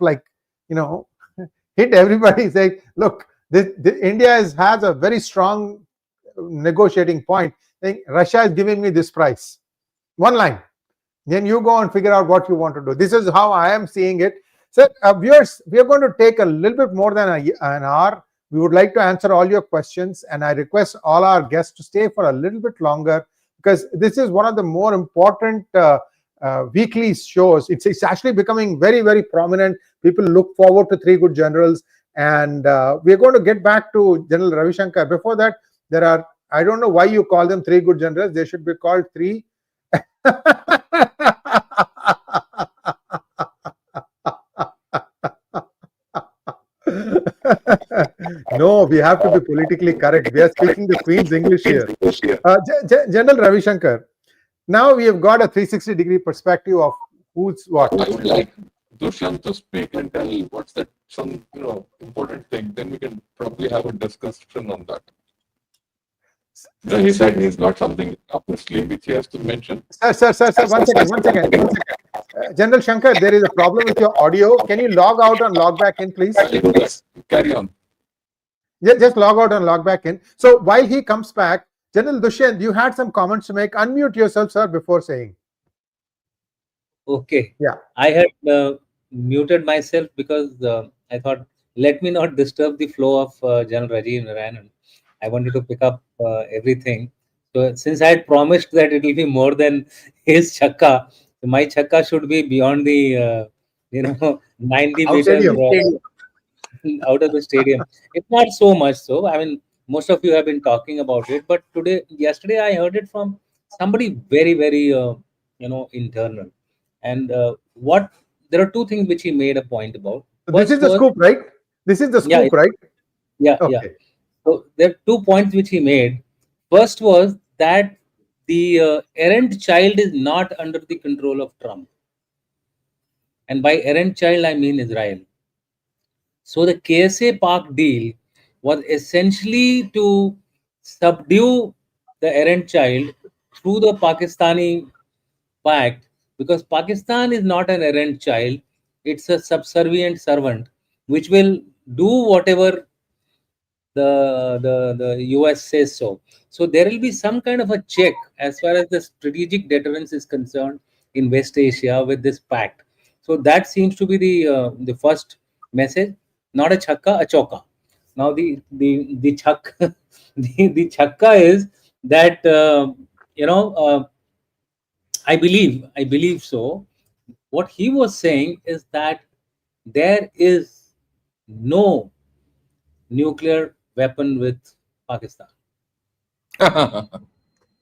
hit everybody saying, look, India has a very strong negotiating point. Saying, Russia is giving me this price. One line. Then you go and figure out what you want to do. This is how I am seeing it. So, viewers, we are going to take a little bit more than an hour. We would like to answer all your questions, and I request all our guests to stay for a little bit longer because this is one of the more important weekly shows. It's actually becoming very, very prominent. People look forward to Three Good Generals. And we're going to get back to General Ravi Shankar. Before that, there are, I don't know why you call them three good generals. They should be called three. No, we have to be politically correct. We are speaking the Queen's English here. General Ravi Shankar, now we have got a 360-degree perspective of who's what. I would like Dushyant to speak and tell what's that some important thing. Then we can probably have a discussion on that. No, he said he's got something up his sleeve which he has to mention. Sir, one second. General Shankar, there is a problem with your audio. Can you log out and log back in, please? Carry on. Just log out and log back in. So while he comes back, General Dushyant, you had some comments to make. Unmute yourself, sir, before saying. Okay. Yeah. I had muted myself because I thought, let me not disturb the flow of Gen Rajiv Narayanan. I wanted to pick up everything. So since I had promised that it will be more than his chakka, so my chakka should be beyond the 90 meters out of the stadium. It's not so much so. I mean, most of you have been talking about it, but yesterday, I heard it from somebody very, very internal. And there are two things which he made a point about. This is the scoop, right? This is the scoop, right? Yeah, okay. Yeah. So there are 2 points which he made. First was that the errant child is not under the control of Trump. And by errant child, I mean Israel. So the KSA Pak deal was essentially to subdue the errant child through the Pakistani pact, because Pakistan is not an errant child, it's a subservient servant which will do whatever the US says so. So there will be some kind of a check as far as the strategic deterrence is concerned in West Asia with this pact. So that seems to be the first message. Not a chakka, a choka. Now the chakka the chakka is that I believe so. What he was saying is that there is no nuclear weapon with Pakistan.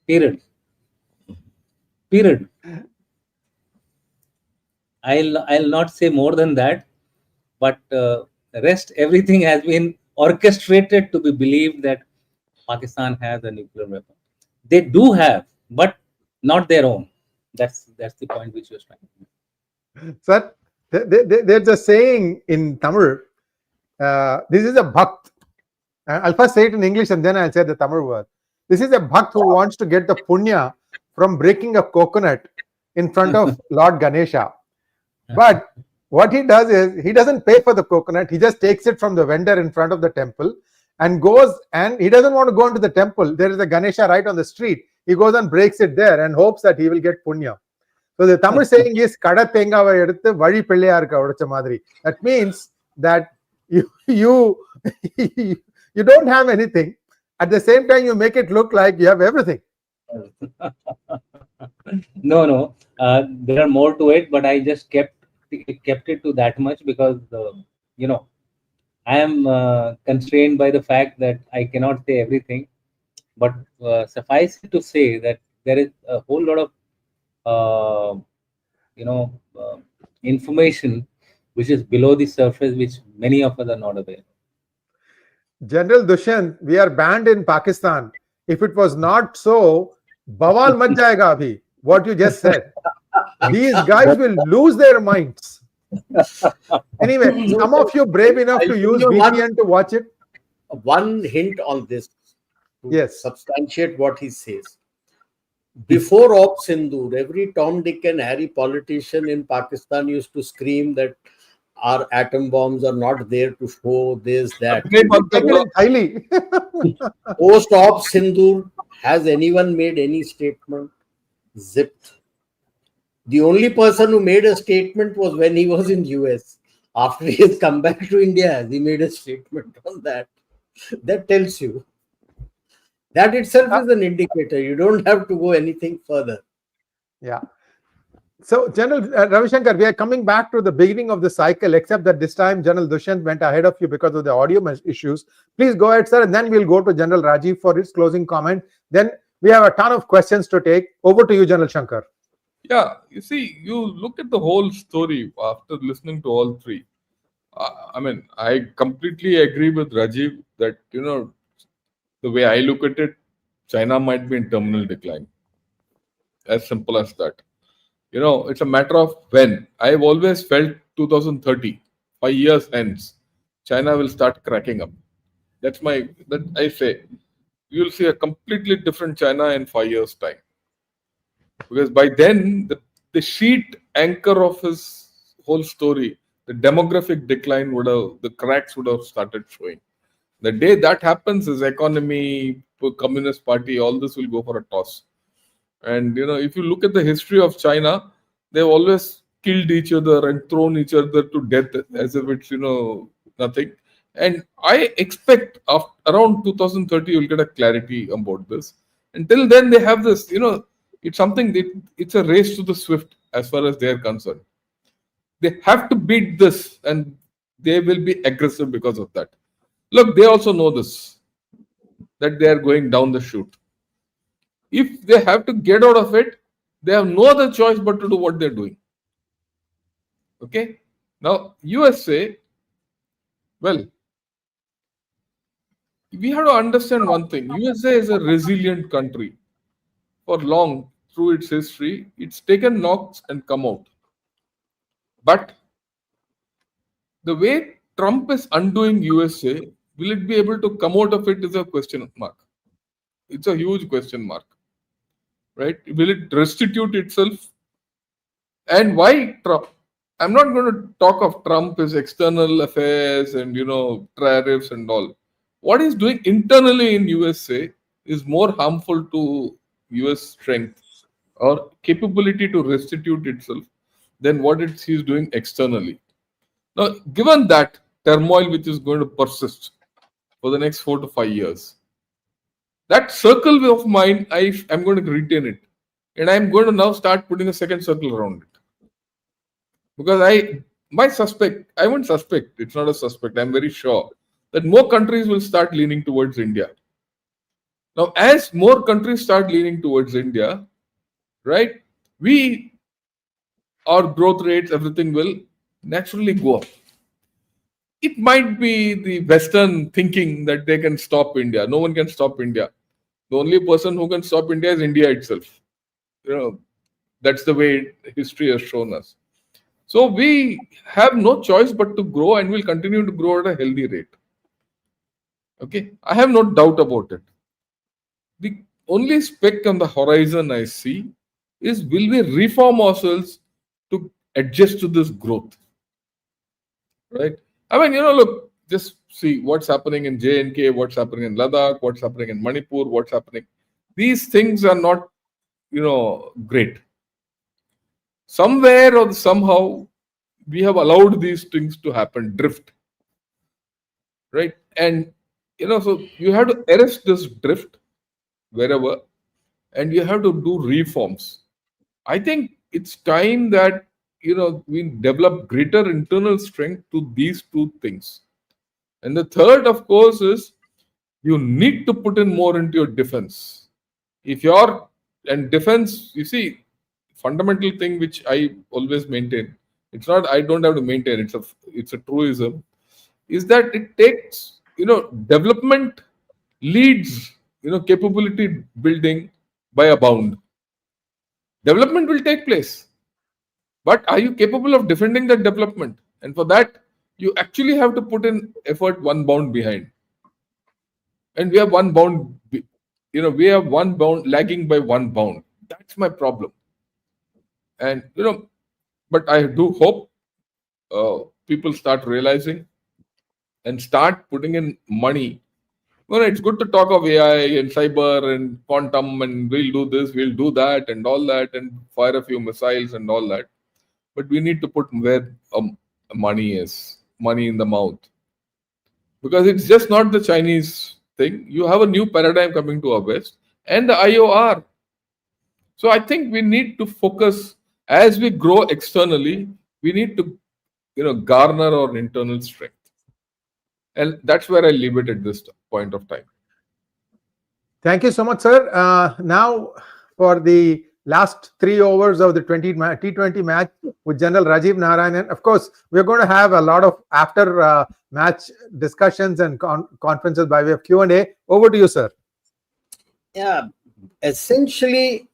Period. I'll not say more than that, but rest everything has been orchestrated to be believed that Pakistan has a nuclear weapon. They do have, but not their own. That's the point which was trying to make. Sir, there's a saying in Tamil. This is a bhakt. I'll first say it in English and then I'll say the Tamil word. This is a bhakt who wants to get the punya from breaking a coconut in front of Lord Ganesha. But what he does is, he doesn't pay for the coconut. He just takes it from the vendor in front of the temple and goes, and he doesn't want to go into the temple. There is a Ganesha right on the street. He goes and breaks it there and hopes that he will get punya. So the Tamil saying is, kada tengava eduthu vali pilliyarka odacha madri. That means that you don't have anything. At the same time, you make it look like you have everything. No. There are more to it, but I just kept it to that much because I am constrained by the fact that I cannot say everything. But suffice it to say that there is a whole lot of information which is below the surface, which many of us are not aware. General Dushyant, we are banned in Pakistan. If it was not so, bawal mat jayega abhi. What you just said. These guys will lose their minds. Anyway, some of you brave enough to use VPN to watch it. One hint on this to yes. substantiate what he says. Before Op Sindoor, every Tom, Dick and Harry politician in Pakistan used to scream that our atom bombs are not there to show this, that. Post Op Sindoor, has anyone made any statement? Zipped. The only person who made a statement was when he was in US. After he has come back to India, he made a statement on that. That tells you. That itself is an indicator. You don't have to go anything further. Yeah. So, General Ravi Shankar, we are coming back to the beginning of the cycle, except that this time General Dushyant went ahead of you because of the audio issues. Please go ahead, sir, and then we'll go to General Rajiv for his closing comment. Then we have a ton of questions to take. Over to you, General Shankar. Yeah, you see, you look at the whole story after listening to all three. I mean, I completely agree with Rajiv that, the way I look at it, China might be in terminal decline. As simple as that. It's a matter of when. I've always felt 2030, 5 years hence, China will start cracking up. That I say. You'll see a completely different China in 5 years' time. Because by then, the sheet anchor of his whole story, the demographic decline the cracks would have started showing. The day that happens, his economy, Communist Party, all this will go for a toss. And if you look at the history of China, they've always killed each other and thrown each other to death as if it's nothing. And I expect around 2030 you'll get a clarity about this. Until then, they have this. It's something that it's a race to the swift as far as they're concerned. They have to beat this, and they will be aggressive because of that. Look, they also know this, that they are going down the chute. If they have to get out of it, they have no other choice but to do what they're doing. Okay? Now, USA, well, we have to understand one thing. USA is a resilient country. For long, through its history, it's taken knocks and come out. But the way Trump is undoing USA, will it be able to come out of it is a question mark. It's a huge question mark. Right? Will it restitute itself? And why Trump? I'm not going to talk of Trump as external affairs and tariffs and all. What he's doing internally in USA is more harmful to US strength or capability to restitute itself than what he's doing externally. Now, given that turmoil which is going to persist for the next 4 to 5 years, that circle of mine, I'm going to retain it. And I'm going to now start putting a second circle around it. Because I won't suspect, it's not a suspect, I'm very sure that more countries will start leaning towards India. Now, as more countries start leaning towards India, right, our growth rates, everything will naturally go up. It might be the Western thinking that they can stop India. No one can stop India. The only person who can stop India is India itself. That's the way history has shown us. So we have no choice but to grow, and we'll continue to grow at a healthy rate. Okay, I have no doubt about it. The only speck on the horizon I see is, will we reform ourselves to adjust to this growth? Right? I mean, look, just see what's happening in J&K, what's happening in Ladakh, what's happening in Manipur, what's happening. These things are not, great. Somewhere or somehow, we have allowed these things to happen, drift. Right? And, so you have to arrest this drift wherever, and you have to do reforms. I think it's time that, we develop greater internal strength to these two things. And the third, of course, is you need to put in more into your defense. And defense, you see, fundamental thing which I always maintain, it's not, I don't have to maintain, it's a truism, is that it takes, development leads, capability building by a bound. Development will take place. But are you capable of defending that development? And for that, you actually have to put in effort one bound behind. And we have one bound, we have one bound lagging by one bound. That's my problem. And, but I do hope people start realizing and start putting in money. Well, it's good to talk of AI and cyber and quantum and we'll do this, we'll do that and all that and fire a few missiles and all that. But we need to put where money is, money in the mouth. Because it's just not the Chinese thing. You have a new paradigm coming to our West and the IOR. So I think we need to focus as we grow externally, we need to, garner our internal strength. And that's where I leave it at this point of time. Thank you so much, sir. Now, for the last 3 overs of the T20 match with General Rajiv Narayanan, of course, we're going to have a lot of after match discussions and conferences by way of Q&A. Over to you, sir. Yeah, essentially,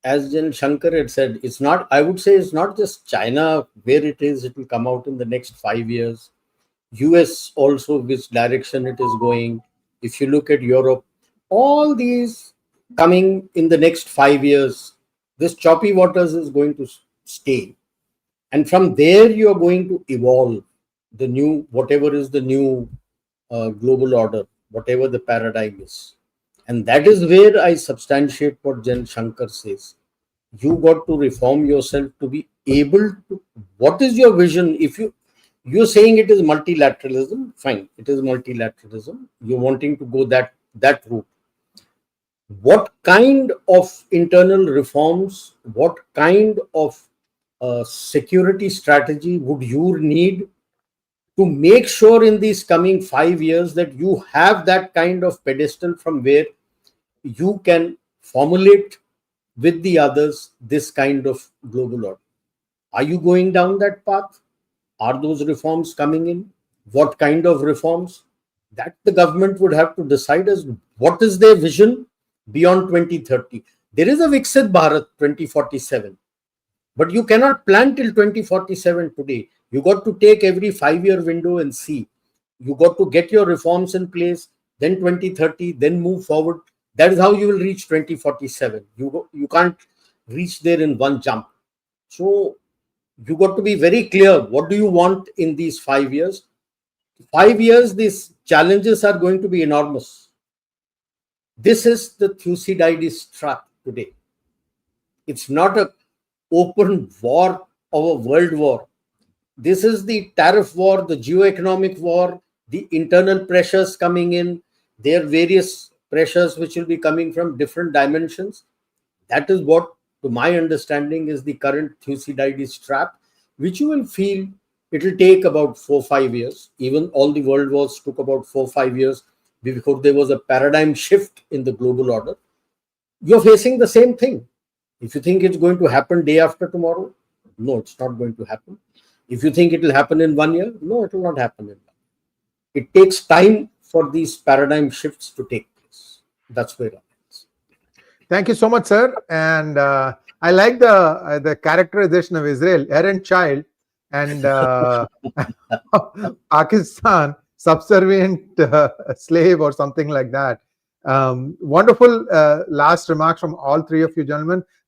as Gen Shankar had said, it's not, I would say it's not just China where it is, it will come out in the next 5 years. US also, which direction it is going. If you look at Europe, all these coming in the next 5 years, this choppy waters is going to stay. And from there, you are going to evolve the new, whatever is the new global order, whatever the paradigm is. And that is where I substantiate what Gen Shankar says. You got to reform yourself to be able to, what is your vision? If you're saying it is multilateralism, fine, it is multilateralism. You're wanting to go that route. What kind of internal reforms, what kind of security strategy would you need to make sure in these coming 5 years that you have that kind of pedestal from where you can formulate with the others this kind of global order? Are you going down that path? Are those reforms coming in? What kind of reforms? That the government would have to decide as what is their vision beyond 2030. There is a Viksit Bharat 2047, but you cannot plan till 2047 today. You got to take every 5-year window and see. You got to get your reforms in place, then 2030, then move forward. That is how you will reach 2047. You can't reach there in one jump. So you got to be very clear. What do you want in these 5 years? 5 years, these challenges are going to be enormous. This is the Thucydides trap today. It's not an open war or a world war. This is the tariff war, the geoeconomic war, the internal pressures coming in. There are various pressures which will be coming from different dimensions. That is what, to my understanding, is the current Thucydides trap, which you will feel it will take about 4-5 years. Even all the world wars took about 4-5 years before there was a paradigm shift in the global order. You're facing the same thing. If you think it's going to happen day after tomorrow, no, it's not going to happen. If you think it will happen in 1 year, no, it will not happen in 1 year. It takes time for these paradigm shifts to take place. That's where it is. Thank you so much, sir. And I like the characterization of Israel, errant child, and Pakistan, subservient slave, or something like that. Wonderful last remarks from all three of you gentlemen.